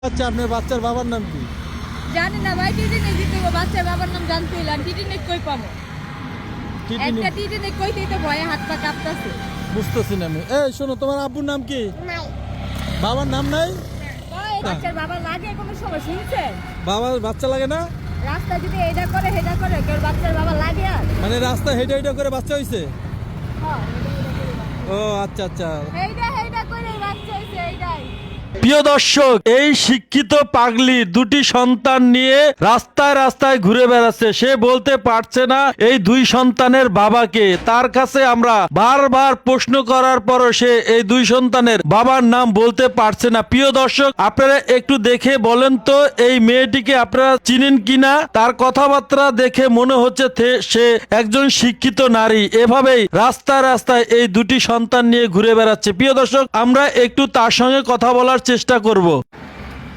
আচ্ছা, আপনার বাচ্চার বাবার নাম কি? জানি না ভাই, টিটি নেই দিতে বাচ্চার বাবার নাম জানতে হইলাম। টিটি নেই কই পাবো? একটা টিটি নেই কইতেই তো ভয়ে হাত পা কাঁপতাছে। বুঝতেছি না আমি। এই শোনো, তোমার আব্বুর নাম কি? নাই। বাবার নাম নাই? ওই বাচ্চার বাবা লাগে কোনো সময় শুনছেন? বাবার বাচ্চা লাগে না? রাস্তা যদি এটা করে হেডা করে কেউ বাচ্চার বাবা লাগে আর? মানে রাস্তা হেঁটে হেঁটে করে বাচ্চা হইছে? হ্যাঁ, ও আচ্ছা আচ্ছা। হেডা করে বাচ্চা হইছে এইটাই। প্রিয় দর্শক, এই শিক্ষিত পাগলি দুটি সন্তান নিয়ে রাস্তায় রাস্তায় ঘুরে বেড়াচ্ছে। সে বলতে পারছে না এই দুই সন্তানের বাবাকে। তার কাছে আমরা বারবার প্রশ্ন করার পরও সে এই দুই সন্তানের বাবার নাম বলতে পারছে না। প্রিয় দর্শক, আপনারা একটু দেখে বলেন তো এই মেয়েটিকে আপনারা চিনেন কিনা? তার কথাবার্তা দেখে মনে হচ্ছে সে একজন শিক্ষিত নারী। এভাবেই রাস্তায় রাস্তায় এই দুটি সন্তান নিয়ে ঘুরে বেড়াচ্ছে। প্রিয় দর্শক, আমরা একটু তার সঙ্গে কথা বলার চেষ্টা করব।